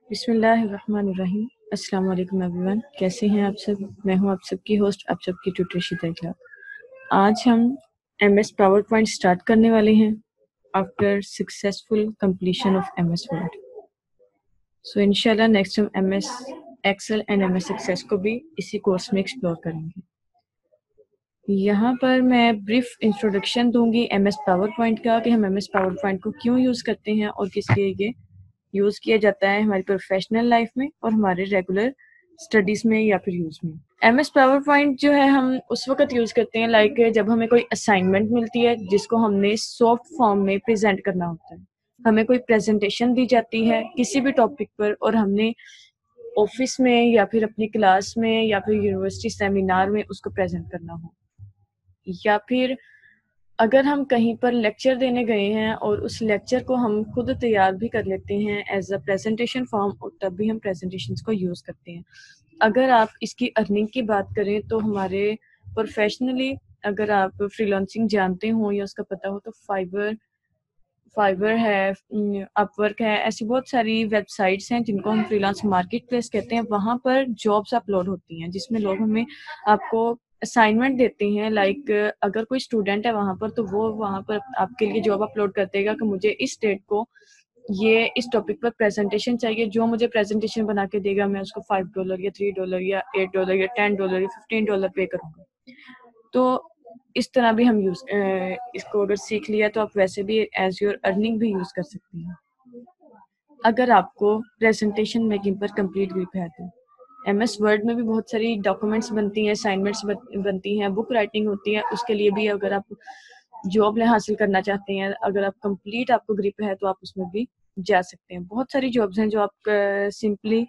बिस्मिल्लाहिर्रहमानिर्रहीम। अस्सलाम वालेकुम एवरीवन, कैसे हैं आप सब। मैं हूं आप सबकी होस्ट, आप सबकी ट्यूटर शिता इखलाक। आज हम एमएस पावर पॉइंट स्टार्ट करने वाले हैं after successful completion of MS Word. So इंशाल्लाह नेक्स्ट हम MS Excel and MS Access को भी इसी कोर्स में एक्सप्लोर करेंगे। यहाँ पर मैं ब्रीफ इंट्रोडक्शन दूंगी एमएस पावर पॉइंट का, कि हम एमएस पावर पॉइंट को क्यों यूज़ करते हैं और किस लिए ये यूज़ किया जाता है हमारी प्रोफेशनल लाइफ में और हमारे रेगुलर स्टडीज़ में या फिर यूज़ में। एमएस पावर पॉइंट जो है हम उस वक्त यूज़ करते हैं लाइक जब हमें कोई असाइनमेंट मिलती है जिसको हमने सॉफ्ट फॉर्म में प्रेजेंट करना होता है। हमें कोई प्रेजेंटेशन दी जाती है किसी भी टॉपिक पर और हमने ऑफिस में या फिर अपनी क्लास में या फिर यूनिवर्सिटी सेमिनार में उसको प्रेजेंट करना हो, या फिर अगर हम कहीं पर लेक्चर देने गए हैं और उस लेक्चर को हम खुद तैयार भी कर लेते हैं एज अ प्रेजेंटेशन फॉर्म, और तब भी हम प्रेजेंटेशंस को यूज़ करते हैं। अगर आप इसकी अर्निंग की बात करें तो हमारे प्रोफेशनली अगर आप फ्रीलांसिंग जानते हो या उसका पता हो तो फाइवर है, अपवर्क है, ऐसी बहुत सारी वेबसाइट्स हैं जिनको हम फ्रीलांस मार्केट प्लेस कहते हैं। वहाँ पर जॉब्स अपलोड होती हैं जिसमें लोग हमें आपको असाइनमेंट देते हैं। लाइक अगर कोई स्टूडेंट है वहाँ पर तो वो वहाँ पर आपके लिए जॉब अपलोड कर देगा कि मुझे इस डेट को ये इस टॉपिक पर प्रेजेंटेशन चाहिए। जो मुझे प्रेजेंटेशन बना के देगा मैं उसको $5 या $3 या $8 या $10 या $15 पे करूँगा। तो इस तरह भी हम इसको अगर सीख लिया तो आप वैसे भी एज योर अर्निंग भी यूज़ कर सकते हैं अगर आपको प्रेजेंटेशन मेकिंग पर कंप्लीट ग्रिप है तो। एमएस वर्ड में भी बहुत सारी डॉक्यूमेंट्स बनती हैं, असाइनमेंट्स बनती हैं, बुक राइटिंग होती है। उसके लिए भी अगर आप जॉब हासिल करना चाहते हैं, अगर आप कंप्लीट आपको ग्रिप है तो आप उसमें भी जा सकते हैं। बहुत सारी जॉब्स हैं जो आप सिंपली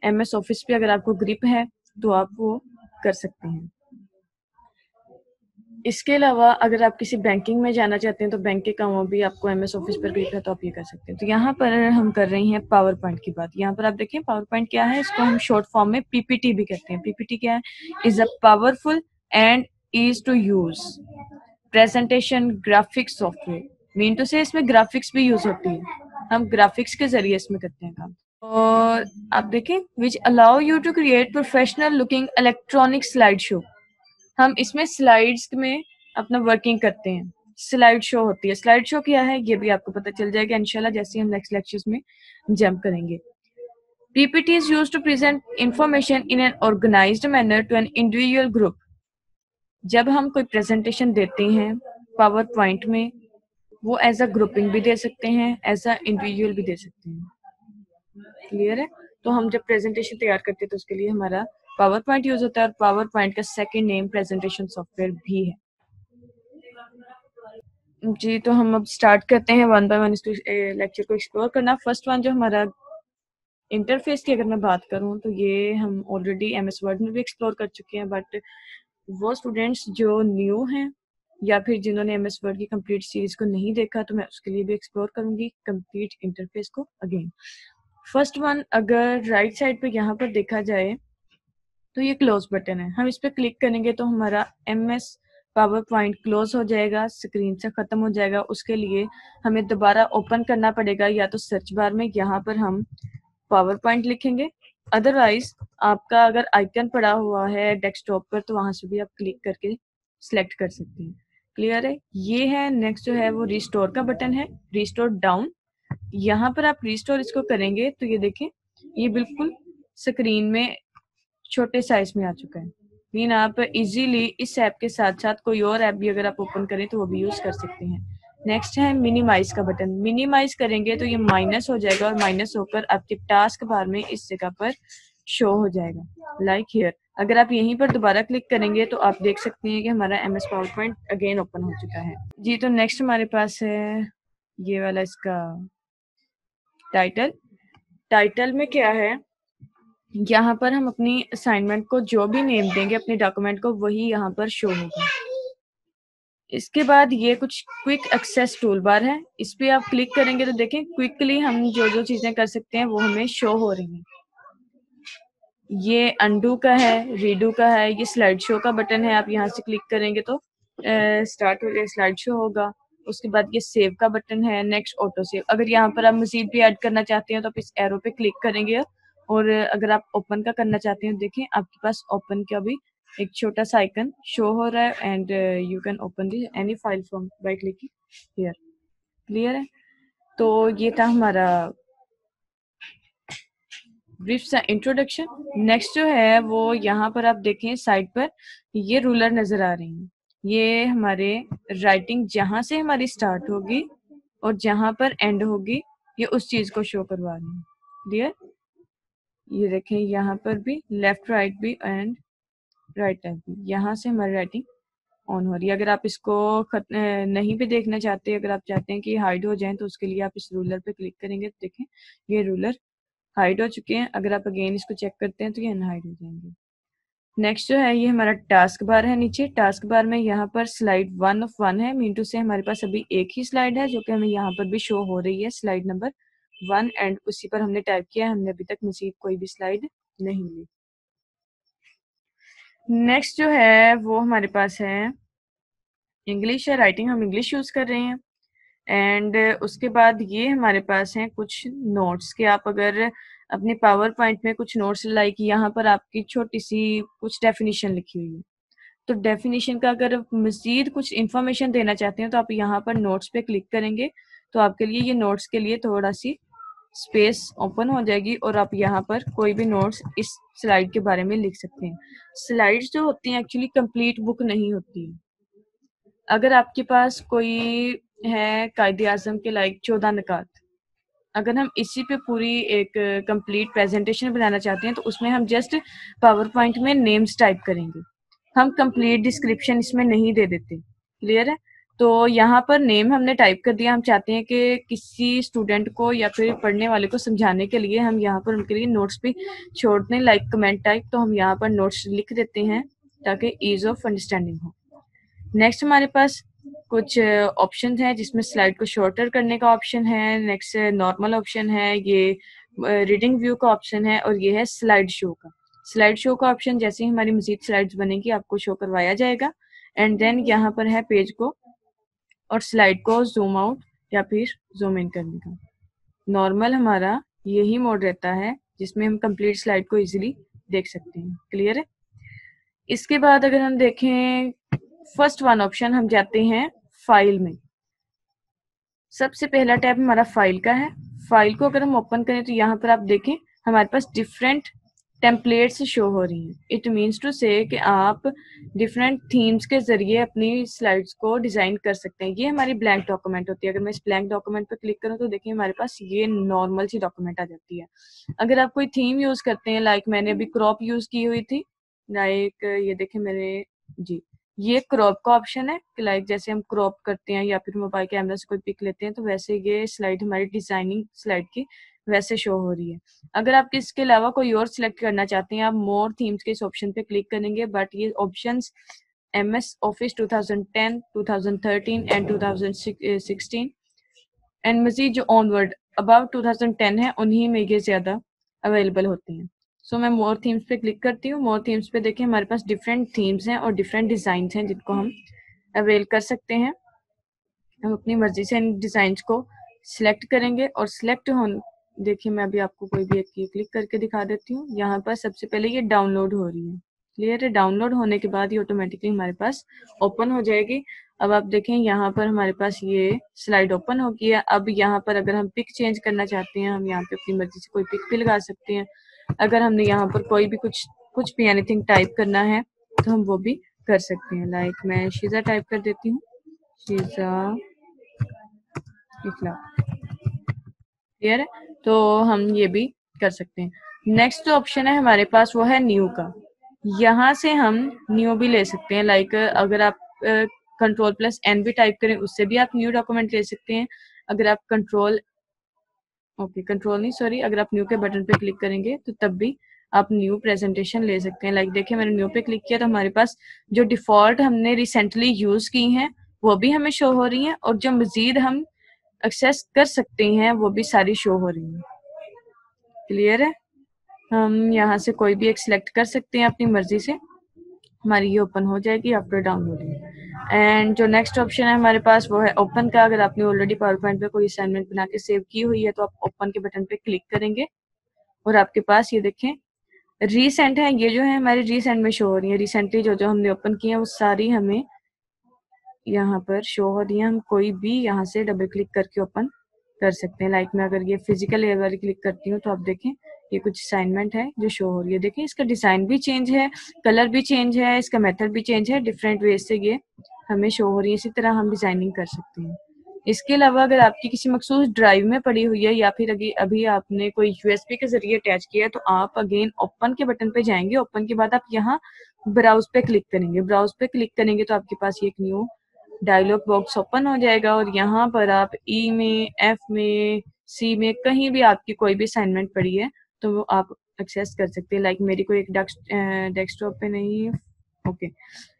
एमएस ऑफिस पे अगर आपको ग्रिप है तो आप वो कर सकते हैं। इसके अलावा अगर आप किसी बैंकिंग में जाना चाहते हैं तो बैंक के कामों भी आपको एमएस ऑफिस पर ग्रिप है तो आप ये कर सकते हैं। तो यहाँ पर हम कर रहे हैं पावर पॉइंट की बात। यहाँ पर आप देखिए पावर पॉइंट क्या है, इसको हम शॉर्ट फॉर्म में पीपीटी भी कहते हैं। पीपीटी क्या है, is a powerful and is to use presentation graphics software. Mean to say इसमें ग्राफिक्स भी यूज होती है, हम ग्राफिक्स के जरिए इसमें करते हैं काम। और आप देखें which allow you to create professional looking electronic slide show. हम इसमें स्लाइड्स में अपना वर्किंग करते हैं, स्लाइड शो होती है। स्लाइड शो क्या है ये भी आपको पता चल जाएगा इंशाल्लाह जैसे हम नेक्स्ट लेक्चर्स में जंप करेंगे। PPT is used to present information in an organized manner to an individual group. जब हम कोई प्रेजेंटेशन देते हैं पावर पॉइंट में, वो एज अ ग्रुपिंग भी दे सकते हैं, एज अ इंडिविजुअल भी दे सकते हैं। क्लियर है। तो हम जब प्रेजेंटेशन तैयार करते हैं तो उसके लिए हमारा पावर पॉइंट यूज होता है, और पावर पॉइंट का सेकंड नेम प्रेजेंटेशन सॉफ्टवेयर भी है। जी, तो हम अब स्टार्ट करते हैं वन बाय वन इस लेक्चर को एक्सप्लोर करना। फर्स्ट वन जो हमारा इंटरफेस की अगर मैं बात करूं तो ये हम ऑलरेडी एमएस वर्ड में भी एक्सप्लोर कर चुके हैं, बट वो स्टूडेंट्स जो न्यू हैं या फिर जिन्होंने एमएस वर्ड की कंप्लीट सीरीज को नहीं देखा तो मैं उसके लिए भी एक्सप्लोर करूंगी कंप्लीट इंटरफेस को अगेन। फर्स्ट वन अगर राइट साइड पे यहाँ पर देखा जाए तो ये क्लोज बटन है। हम इस पर क्लिक करेंगे तो हमारा एमएस पावर पॉइंट क्लोज हो जाएगा, स्क्रीन से खत्म हो जाएगा। उसके लिए हमें दोबारा ओपन करना पड़ेगा, या तो सर्च बार में यहाँ पर हम पावर पॉइंट लिखेंगे, अदरवाइज आपका अगर आइकन पड़ा हुआ है डेस्कटॉप पर तो वहां से भी आप क्लिक करके सिलेक्ट कर सकते हैं। क्लियर है। ये है नेक्स्ट जो है वो रिस्टोर का बटन है, रिस्टोर डाउन। यहाँ पर आप रिस्टोर इसको करेंगे तो ये देखें ये बिल्कुल स्क्रीन में छोटे साइज में आ चुका है। मीन आप इजीली इस ऐप के साथ साथ कोई और ऐप भी अगर आप ओपन करें तो वो भी यूज कर सकते हैं। नेक्स्ट है मिनिमाइज का बटन। मिनिमाइज करेंगे तो ये माइनस हो जाएगा और माइनस होकर आपके टास्क बार में इस जगह पर शो हो जाएगा लाइक हियर। अगर आप यहीं पर दोबारा क्लिक करेंगे तो आप देख सकते हैं कि हमारा MS power point again open हो चुका है। जी, तो नेक्स्ट हमारे पास है ये वाला इसका टाइटल। टाइटल में क्या है, यहाँ पर हम अपनी असाइनमेंट को जो भी नेम देंगे अपने डॉक्यूमेंट को वही यहाँ पर शो होगा। इसके बाद ये कुछ क्विक एक्सेस टूल बार है, इस पे आप क्लिक करेंगे तो देखें क्विकली हम जो जो चीजें कर सकते हैं वो हमें शो हो रही हैं। ये अनडू का है, रीडू का है, ये स्लाइड शो का बटन है। आप यहाँ से क्लिक करेंगे तो स्टार्ट हो जाए, स्लाइड शो होगा। उसके बाद ये सेव का बटन है, नेक्स्ट ऑटो सेव। अगर यहाँ पर आप मजीद भी ऐड करना चाहते हैं तो आप इस एरो पे क्लिक करेंगे, और अगर आप ओपन का करना चाहते हैं देखें आपके पास ओपन का भी एक छोटा सा आइकन शो हो रहा है, and you can open this any file from by clicking here. Clear है? तो ये था हमारा ब्रीफ सा इंट्रोडक्शन। नेक्स्ट जो है वो यहाँ पर आप देखें साइड पर ये रूलर नजर आ रही हैं, ये हमारे राइटिंग जहाँ से हमारी स्टार्ट होगी और जहाँ पर एंड होगी ये उस चीज को शो करवा रही हैं। क्लियर? ये देखें यहाँ पर भी लेफ्ट राइट भी एंड राइट टाइप भी, यहाँ से हमारी राइटिंग ऑन हो रही है। अगर आप इसको नहीं भी देखना चाहते, अगर आप चाहते हैं कि हाइड हो जाए तो उसके लिए आप इस रूलर पे क्लिक करेंगे तो देखें ये रूलर हाइड हो चुके हैं। अगर आप अगेन इसको चेक करते हैं तो ये अनहाइड हो जाएंगे। नेक्स्ट जो है ये हमारा टास्क बार है। नीचे टास्क बार में यहाँ पर स्लाइड 1 of 1 है, मीन टू से हमारे पास अभी एक ही स्लाइड है जो कि हमें यहाँ पर भी शो हो रही है, स्लाइड नंबर 1, एंड उसी पर हमने टाइप किया है। हमने अभी तक मजीद कोई भी स्लाइड नहीं ली। नेक्स्ट जो है वो हमारे पास है इंग्लिश है, राइटिंग हम इंग्लिश यूज कर रहे हैं। एंड उसके बाद ये हमारे पास हैं कुछ नोट्स के आप अगर अपने पावर पॉइंट में कुछ नोट्स लाइक यहाँ पर आपकी छोटी सी कुछ डेफिनेशन लिखी हुई है, तो डेफिनेशन का अगर मजीद कुछ इंफॉर्मेशन देना चाहते हैं तो आप यहाँ पर नोट्स पे क्लिक करेंगे तो आपके लिए ये नोट्स के लिए थोड़ा सी स्पेस ओपन हो जाएगी और आप यहाँ पर कोई भी नोट्स इस स्लाइड के बारे में लिख सकते हैं। स्लाइड्स जो होती हैं एक्चुअली कंप्लीट बुक नहीं होती है। अगर आपके पास कोई है कायदे आजम के लाइक 14 नकात, अगर हम इसी पे पूरी एक कंप्लीट प्रेजेंटेशन बनाना चाहते हैं तो उसमें हम जस्ट पावर पॉइंट में नेम्स टाइप करेंगे, हम कंप्लीट डिस्क्रिप्शन इसमें नहीं दे देते। क्लियर है? तो यहाँ पर नेम हमने टाइप कर दिया, हम चाहते हैं कि किसी स्टूडेंट को या फिर पढ़ने वाले को समझाने के लिए हम यहाँ पर उनके लिए नोट्स भी छोड़ दें लाइक कमेंट टाइप, तो हम यहाँ पर नोट्स लिख देते हैं ताकि ईज ऑफ अंडरस्टैंडिंग हो। नेक्स्ट हमारे पास कुछ ऑप्शन है जिसमें स्लाइड को शॉर्टर करने का ऑप्शन है, नेक्स्ट नॉर्मल ऑप्शन है, ये रीडिंग व्यू का ऑप्शन है, और ये है स्लाइड शो का। स्लाइड शो का ऑप्शन जैसे ही हमारी मजीद स्लाइड्स बनेगी आपको शो करवाया जाएगा। एंड देन यहाँ पर है पेज को और स्लाइड को जूम आउट या फिर जूम इन करने का। नॉर्मल हमारा यही मोड रहता है जिसमें हम कंप्लीट स्लाइड को इजीली देख सकते हैं। क्लियर है? इसके बाद अगर हम देखें फर्स्ट वन ऑप्शन, हम जाते हैं फाइल में। सबसे पहला टैब हमारा फाइल का है। फाइल को अगर हम ओपन करें तो यहाँ पर आप देखें हमारे पास डिफरेंट टेम्पलेट्स शो हो रही हैं। इट मीन्स टू से कि आप डिफरेंट थीम्स के जरिए अपनी स्लाइड्स को डिजाइन कर सकते हैं। ये हमारी ब्लैंक डॉक्यूमेंट होती है। अगर मैं इस ब्लैंक डॉक्यूमेंट पर क्लिक करूँ तो देखिए हमारे पास ये नॉर्मल सी डॉक्यूमेंट आ जाती है। अगर आप कोई थीम यूज करते हैं लाइक मैंने अभी क्रॉप यूज की हुई थी, लाइक ये देखें मेरे जी, ये क्रॉप का ऑप्शन है कि लाइक जैसे हम क्रॉप करते हैं या फिर मोबाइल कैमरा से कोई पिक लेते हैं तो वैसे ये स्लाइड हमारी डिजाइनिंग स्लाइड की वैसे शो हो रही है। अगर आप इसके अलावा कोई और सिलेक्ट करना चाहते हैं आप मोर थीम्स के इस ऑप्शन पे क्लिक करेंगे, बट ये options MS office 2010, 2013 and 2016 and मजीद जो ऑनवर्ड अबाउट 2010 है उन्हीं में ये ज्यादा अवेलेबल होते हैं। सो मैं मोर थीम्स पे क्लिक करती हूँ। मोर थीम्स पे देखिए हमारे पास डिफरेंट थीम्स हैं और डिफरेंट डिजाइन हैं जिनको हम अवेल कर सकते हैं। हम अपनी मर्जी से इन डिजाइन को सिलेक्ट करेंगे और सिलेक्ट हो, देखिए मैं अभी आपको कोई भी एक क्लिक करके दिखा देती हूँ। यहाँ पर सबसे पहले ये डाउनलोड हो रही है। क्लियर है? डाउनलोड होने के बाद ये ऑटोमेटिकली हमारे पास ओपन हो जाएगी। अब आप देखें यहाँ पर हमारे पास ये स्लाइड ओपन हो गई है। अब यहाँ पर अगर हम पिक चेंज करना चाहते हैं हम यहाँ पे अपनी मर्जी से कोई पिक भी लगा सकते हैं। अगर हमने यहाँ पर कोई भी कुछ भी एनीथिंग टाइप करना है तो हम वो भी कर सकते हैं। लाइक मैं शीजा टाइप कर देती हूँ, शीजा इखलाक। क्लियर है? तो हम ये भी कर सकते हैं। नेक्स्ट जो ऑप्शन है हमारे पास वो है न्यू का। यहाँ से हम न्यू भी ले सकते हैं, लाइक अगर आप Ctrl+N भी टाइप करें उससे भी आप न्यू डॉक्यूमेंट ले सकते हैं। अगर आप कंट्रोल नहीं सॉरी, अगर आप न्यू के बटन पे क्लिक करेंगे तो तब भी आप न्यू प्रेजेंटेशन ले सकते हैं। लाइक देखिए मैंने न्यू पे क्लिक किया तो हमारे पास जो डिफॉल्ट हमने रिसेंटली यूज की हैं वो भी हमें शो हो रही हैं और जो मजीद हम एक्सेस कर सकते हैं वो भी सारी शो हो रही हैं। क्लियर है? हम यहाँ से कोई भी एक सिलेक्ट कर सकते हैं अपनी मर्जी से, हमारी ये ओपन हो जाएगी आफ्टर डाउनलोडिंग। एंड जो नेक्स्ट ऑप्शन है हमारे पास वो है ओपन का। अगर आपने ऑलरेडी पावर पॉइंट पे कोई असाइनमेंट बना के सेव की हुई है तो आप ओपन के बटन पे क्लिक करेंगे और आपके पास ये देखें रीसेंट है, ये जो है हमारे रीसेंट में शो हो रही है। रिसेंटली जो जो हमने ओपन की है वो सारी हमें यहाँ पर शो हो रही है। हम कोई भी यहाँ से डबल क्लिक करके ओपन कर सकते हैं। लाइक मैं अगर ये फिजिकल एयर वाली क्लिक करती हूँ तो आप देखें ये कुछ असाइनमेंट है जो शो हो रही है। देखें इसका डिज़ाइन भी चेंज है, कलर भी चेंज है, इसका मेथड भी चेंज है। डिफरेंट वेज से ये हमें शो हो रही है। इसी तरह हम डिज़ाइनिंग कर सकते हैं। इसके अलावा अगर आपकी किसी मखसूस ड्राइव में पड़ी हुई है या फिर अभी आपने कोई यूएसबी के जरिए अटैच किया है तो आप अगेन ओपन के बटन पे जाएंगे। ओपन के बाद आप यहाँ ब्राउज पे क्लिक करेंगे। ब्राउज पे क्लिक करेंगे तो आपके पास ये एक न्यू डायलॉग बॉक्स ओपन हो जाएगा और यहाँ पर आप ई में, एफ में, सी में कहीं भी आपकी कोई भी असाइनमेंट पड़ी है तो वो आप एक्सेस कर सकते हैं। लाइक मेरी कोई एक डेस्कटॉप पे नहीं है। ओके,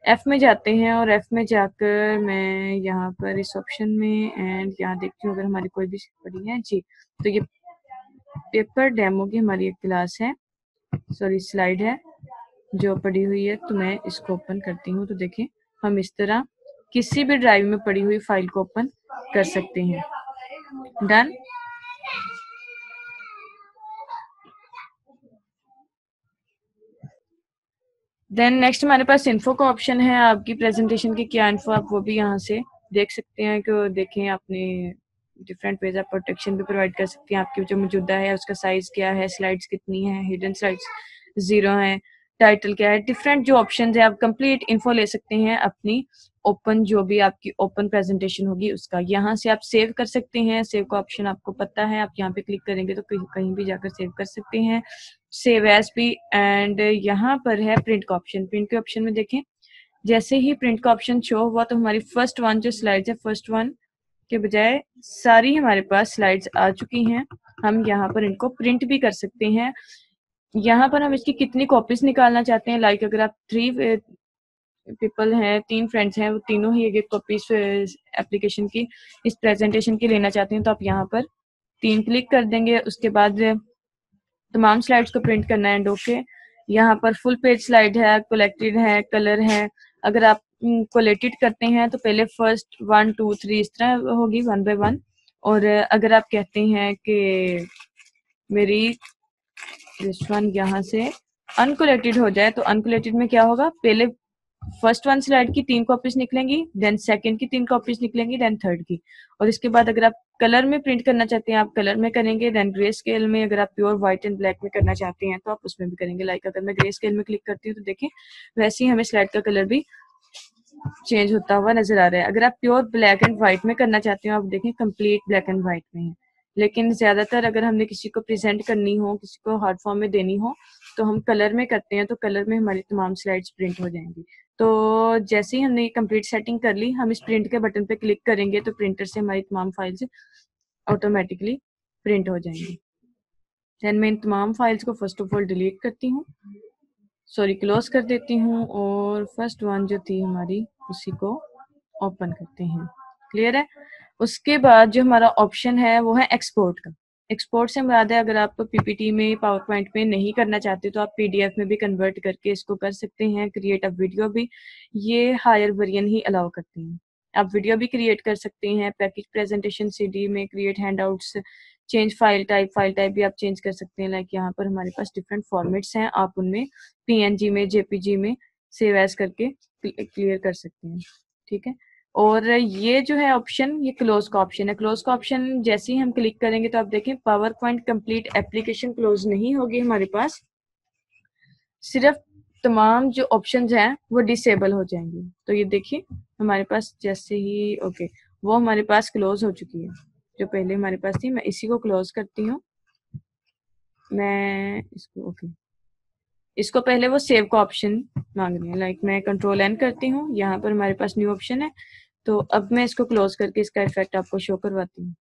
एफ में जाते हैं और एफ में जाकर मैं यहाँ पर इस ऑप्शन में एंड यहाँ देखती हूँ अगर हमारी कोई भी पड़ी है जी। तो ये पेपर डेमो की हमारी एक क्लास है, सॉरी स्लाइड है जो पड़ी हुई है। तो मैं इसको ओपन करती हूँ तो देखें हम इस तरह किसी भी ड्राइव में पड़ी हुई फाइल को ओपन कर सकते हैं। डन। देन नेक्स्ट हमारे पास इन्फो का ऑप्शन है। आपकी प्रेजेंटेशन की क्या इन्फो आप वो भी यहाँ से देख सकते हैं कि देखें आपने डिफरेंट वेज आप प्रोटेक्शन भी प्रोवाइड कर सकते हैं। आपकी जो मौजूदा है उसका साइज क्या है, स्लाइड्स कितनी है, हिडन स्लाइड्स 0 है, टाइटल क्या है, डिफरेंट जो ऑप्शन है आप कंप्लीट इन्फो ले सकते हैं अपनी ओपन जो भी आपकी ओपन प्रेजेंटेशन होगी उसका। यहाँ से आप सेव कर सकते हैं। सेव का ऑप्शन आपको पता है, आप यहाँ पे क्लिक करेंगे तो कहीं भी जाकर सेव कर सकते हैं। सेव एज भी। एंड यहाँ पर है प्रिंट का ऑप्शन। प्रिंट के ऑप्शन में देखें जैसे ही प्रिंट का ऑप्शन शो हुआ तो हमारी फर्स्ट वन जो स्लाइड्स है फर्स्ट वन के बजाय सारी हमारे पास स्लाइड्स आ चुकी हैं। हम यहाँ पर इनको प्रिंट भी कर सकते हैं। यहाँ पर हम इसकी कितनी कॉपीज निकालना चाहते हैं, लाइक अगर आप 3 पीपल हैं, 3 फ्रेंड्स हैं, वो तीनों ही एक कॉपीज एप्लीकेशन की इस प्रेजेंटेशन की लेना चाहते हैं तो आप यहाँ पर 3 क्लिक कर देंगे। उसके बाद तमाम स्लाइड्स को प्रिंट करना है। एंड ओके, यहाँ पर फुल पेज स्लाइड है, कलेक्टेड है, कलर है। अगर आप कोलेटेड करते हैं तो पहले फर्स्ट 1 2 3 इस तरह होगी 1 बाय 1। और अगर आप कहते हैं कि मेरी दिस वन यहाँ से अनकोलेटेड हो जाए तो अनकोलेटेड में क्या होगा, पहले फर्स्ट वन स्लाइड की 3 कॉपीज निकलेंगी, देन सेकंड की 3 कॉपीज निकलेंगी, देन थर्ड की। और इसके बाद अगर आप कलर में प्रिंट करना चाहते हैं आप कलर में करेंगे, देन ग्रे स्केल में अगर आप प्योर व्हाइट एंड ब्लैक में करना चाहते हैं तो आप उसमें भी करेंगे। लाइक अगर मैं ग्रे स्केल में क्लिक करती हूँ तो देखें वैसे ही हमें स्लाइड का कलर भी चेंज होता हुआ नजर आ रहा है। अगर आप प्योर ब्लैक एंड व्हाइट में करना चाहते हो आप देखें कंप्लीट ब्लैक एंड व्हाइट में है। लेकिन ज्यादातर अगर हमने किसी को प्रेजेंट करनी हो, किसी को हार्ड फॉर्म में देनी हो तो हम कलर में करते हैं तो कलर में हमारी तमाम स्लाइड्स प्रिंट हो जाएंगी। तो जैसे ही हमने कंप्लीट सेटिंग कर ली हम इस प्रिंट के बटन पे क्लिक करेंगे तो प्रिंटर से हमारी तमाम फाइल्स ऑटोमेटिकली प्रिंट हो जाएंगी। देन मैं इन तमाम फाइल्स को फर्स्ट ऑफ ऑल डिलीट करती हूँ, सॉरी क्लोज कर देती हूँ और फर्स्ट वन जो थी हमारी उसी को ओपन करते हैं। क्लियर है। उसके बाद जो हमारा ऑप्शन है वो है एक्सपोर्ट का। एक्सपोर्ट से मुराद है अगर आप पीपीटी में पावर पॉइंट में नहीं करना चाहते तो आप पीडीएफ में भी कन्वर्ट करके इसको कर सकते हैं। क्रिएट अ वीडियो भी ये हायर वेरिएंट ही अलाउ करते हैं। आप वीडियो भी क्रिएट कर सकते हैं। पैकेज प्रेजेंटेशन सीडी में create handouts, change file type भी आप चेंज कर सकते हैं। लाइक यहाँ पर हमारे पास डिफरेंट फॉर्मेट्स हैं, आप उनमें पीएनजी में, जेपीजी में सेव एज करके क्लियर कर सकते हैं। ठीक है। और ये जो है ऑप्शन ये क्लोज का ऑप्शन है। क्लोज का ऑप्शन जैसे ही हम क्लिक करेंगे तो आप देखें power point complete application close नहीं होगी हमारे पास, सिर्फ तमाम जो ऑप्शंस हैं वो डिसेबल हो जाएंगे। तो ये देखिए हमारे पास जैसे ही ओके वो हमारे पास क्लोज हो चुकी है जो पहले हमारे पास थी। मैं इसी को क्लोज करती हूँ। मैं इसको ओके इसको पहले वो सेव का ऑप्शन मांग रही है। लाइक मैं कंट्रोल एन करती हूँ, यहाँ पर हमारे पास न्यू ऑप्शन है। तो अब मैं इसको क्लोज करके इसका इफेक्ट आपको शो करवाती हूँ।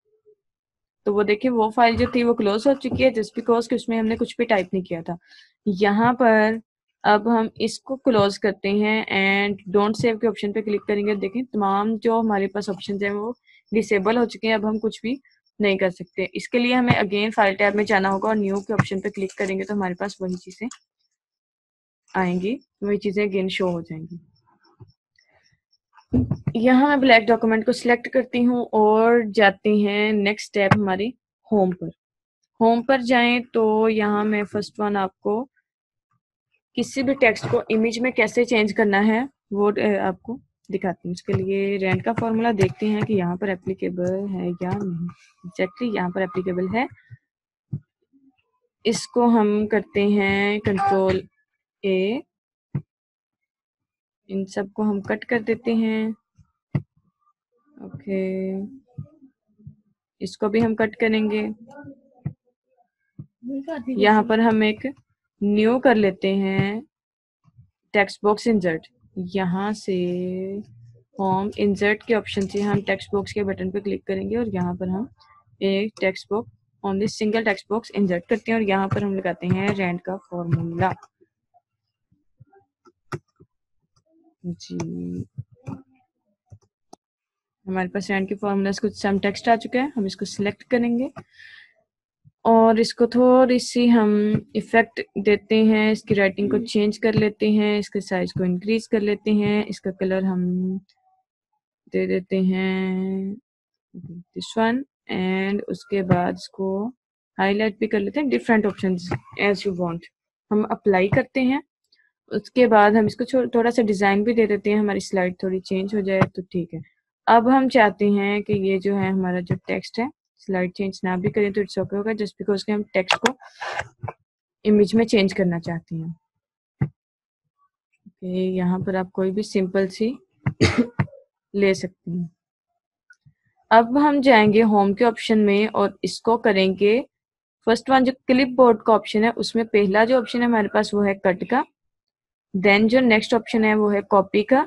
तो वो देखिए वो फाइल जो थी वो क्लोज हो चुकी है जस्ट बिकॉज कि उसमें हमने कुछ भी टाइप नहीं किया था। यहाँ पर अब हम इसको क्लोज करते हैं एंड डोंट सेव के ऑप्शन पे क्लिक करेंगे। देखें तमाम जो हमारे पास ऑप्शन है वो डिसेबल हो चुके हैं। अब हम कुछ भी नहीं कर सकते। इसके लिए हमें अगेन फाइल टैब में जाना होगा और न्यू के ऑप्शन पे क्लिक करेंगे तो हमारे पास वही चीजें आएंगी, वही चीजें अगेन शो हो जाएंगी। यहाँ मैं ब्लैक डॉक्यूमेंट को सिलेक्ट करती हूँ और जाते हैं नेक्स्ट स्टेप हमारे होम पर। होम पर जाएं तो यहाँ मैं फर्स्ट वन आपको किसी भी टेक्स्ट को इमेज में कैसे चेंज करना है वो आपको दिखाती हूँ। इसके लिए रेंट का फॉर्मूला देखते हैं कि यहाँ पर एप्लीकेबल है या नहीं। एग्जैक्टली यहाँ पर एप्लीकेबल है। इसको हम करते हैं कंट्रोल ए, इन सबको हम कट कर देते हैं। ओके, इसको भी हम कट करेंगे। यहाँ पर हम एक न्यू कर लेते हैं टेक्स्ट बॉक्स इंसर्ट। यहाँ से होम इंसर्ट के ऑप्शन से हम टेक्स्ट बॉक्स के बटन पर क्लिक करेंगे और यहाँ पर हम एक text box only single text box insert करते हैं और यहाँ पर हम लगाते हैं रेंट का फॉर्मूला जी। हमारे पास रेंट के फॉर्मूला से कुछ सम टेक्स्ट आ चुका है। हम इसको सिलेक्ट करेंगे और इसको थोड़ी सी हम इफेक्ट देते हैं, इसकी राइटिंग को चेंज कर लेते हैं, इसके साइज को इंक्रीज कर लेते हैं, इसका कलर हम दे देते हैं दिस वन एंड उसके बाद इसको हाईलाइट भी कर लेते हैं। Different options as you want. हम अप्लाई करते हैं। उसके बाद हम इसको थोड़ा सा डिजाइन भी दे देते हैं, हमारी स्लाइड थोड़ी चेंज हो जाए तो ठीक है। अब हम चाहते हैं कि ये जो है हमारा जो टेक्स्ट है स्लाइड चेंज ना भी करें तो इट्स ओके होगा, जस्ट बिकॉज के हम टेक्स्ट को इमेज में चेंज करना चाहते हैं। ओके, यहाँ पर आप कोई भी सिंपल सी ले सकते हैं। अब हम जाएंगे होम के ऑप्शन में और इसको करेंगे फर्स्ट वन जो क्लिप बोर्ड का ऑप्शन है उसमें पहला जो ऑप्शन है हमारे पास वो है कट का। देन जो नेक्स्ट ऑप्शन है वो है कॉपी का।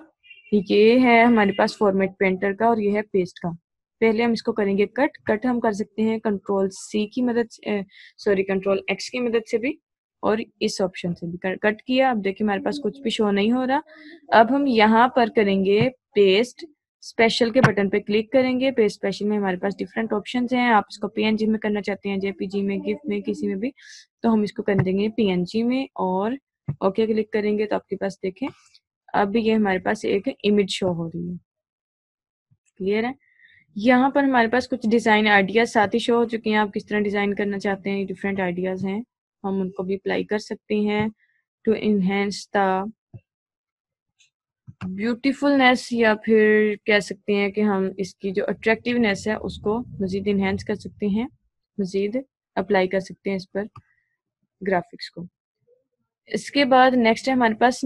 ये है हमारे पास फॉर्मेट पेंटर का और ये है पेस्ट का। पहले हम इसको करेंगे कट। कट हम कर सकते हैं कंट्रोल सी की मदद सॉरी कंट्रोल एक्स की मदद से भी और इस ऑप्शन से भी कट किया। अब देखिए हमारे पास कुछ भी शो नहीं हो रहा। अब हम यहाँ पर करेंगे पेस्ट स्पेशल के बटन पे क्लिक करेंगे। पेस्ट स्पेशल में हमारे पास डिफरेंट ऑप्शंस हैं। आप इसको पीएनजी में करना चाहते हैं, जेपीजी में, गिफ में, किसी में भी, तो हम इसको कर देंगे पीएनजी में और ओके क्लिक करेंगे तो आपके पास देखें अब ये हमारे पास एक इमेज शो हो रही है। क्लियर है? यहाँ पर हमारे पास कुछ डिजाइन आइडियाज साथ ही शो हो चुके हैं। आप किस तरह डिजाइन करना चाहते हैं, डिफरेंट आइडियाज हैं, हम उनको भी अप्लाई कर सकते हैं टू इनहेंस द ब्यूटीफुलनेस, या फिर कह सकते हैं कि हम इसकी जो अट्रैक्टिवनेस है उसको मजीद इनहेंस कर सकते हैं, मजीद अप्लाई कर सकते हैं इस पर ग्राफिक्स को। इसके बाद नेक्स्ट है हमारे पास,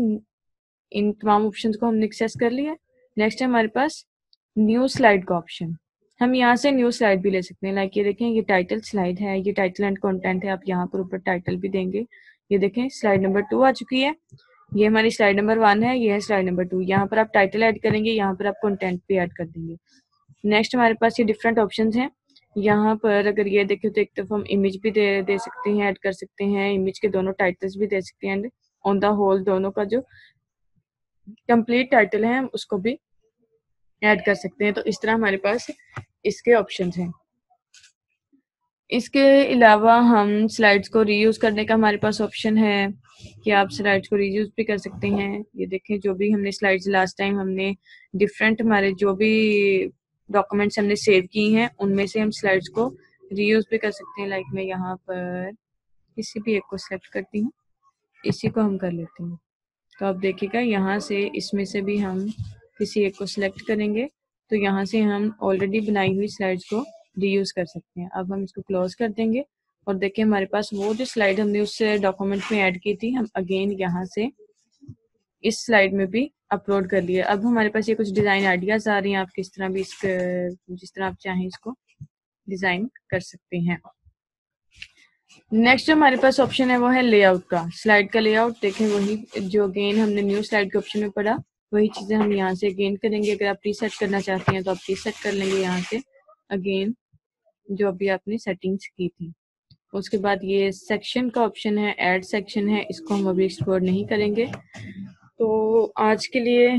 इन तमाम ऑप्शंस को हमने एक्सेस कर लिया। नेक्स्ट है हमारे पास न्यू स्लाइड का ऑप्शन। हम यहाँ से न्यू स्लाइड भी ले सकते हैं। लाइक ये देखें ये टाइटल स्लाइड है, ये टाइटल एंड कंटेंट है। आप यहाँ पर ऊपर टाइटल भी देंगे। ये देखें स्लाइड नंबर 2 आ चुकी है। ये हमारी स्लाइड नंबर 1 है, ये है स्लाइड नंबर 2। यहाँ पर आप टाइटल ऐड करेंगे, यहाँ पर आप कंटेंट भी ऐड कर देंगे। नेक्स्ट हमारे पास ये डिफरेंट ऑप्शंस हैं। यहाँ पर अगर ये देखें तो एक तरफ हम इमेज भी दे सकते हैं, ऐड कर सकते हैं। इमेज के दोनों टाइटल्स भी दे सकते हैं एंड ऑन द होल दोनों का जो कंप्लीट टाइटल है हम उसको भी ऐड कर सकते हैं। तो इस तरह हमारे पास इसके ऑप्शंस हैं। इसके अलावा हम स्लाइड्स को रीयूज करने का हमारे पास ऑप्शन है कि आप स्लाइड्स को रीयूज भी कर सकते हैं। ये देखें जो भी हमने स्लाइड्स लास्ट टाइम हमने डिफरेंट हमारे जो भी डॉक्यूमेंट्स हमने सेव की हैं उनमें से हम स्लाइड्स को रीयूज भी कर सकते हैं। लाइक मैं यहाँ पर किसी भी एक को सिलेक्ट करती हूँ, इसी को हम कर लेते हैं। तो आप देखिएगा यहाँ से इसमें से भी हम किसी एक को सिलेक्ट करेंगे तो यहाँ से हम ऑलरेडी बनाई हुई स्लाइड्स को रीयूज कर सकते हैं। अब हम इसको क्लोज कर देंगे और देखिए हमारे पास वो जो स्लाइड हमने उस डॉक्यूमेंट में ऐड की थी हम अगेन यहाँ से इस स्लाइड में भी अपलोड कर लिया। अब हमारे पास ये कुछ डिजाइन आइडियाज आ रही हैं। आप किस तरह भी जिस तरह आप चाहें इसको डिजाइन कर सकते हैं। नेक्स्ट जो हमारे पास ऑप्शन है वो है लेआउट का। स्लाइड का लेआउट देखें वही जो अगेन हमने न्यू स्लाइड के ऑप्शन में पढ़ा वही चीजें हम यहाँ से अगेन करेंगे। अगर आप प्रीसेट करना चाहते हैं तो आप प्रीसेट कर लेंगे यहाँ से अगेन जो अभी आपने सेटिंग्स की थी। उसके बाद ये सेक्शन का ऑप्शन है, ऐड सेक्शन है, इसको हम अभी एक्सप्लोर नहीं करेंगे। तो आज के लिए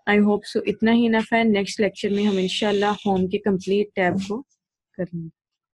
आई होप सो इतना ही इनफ है। नेक्स्ट लेक्चर में हम इंशाल्लाह होम के कंप्लीट टैब को करेंगे।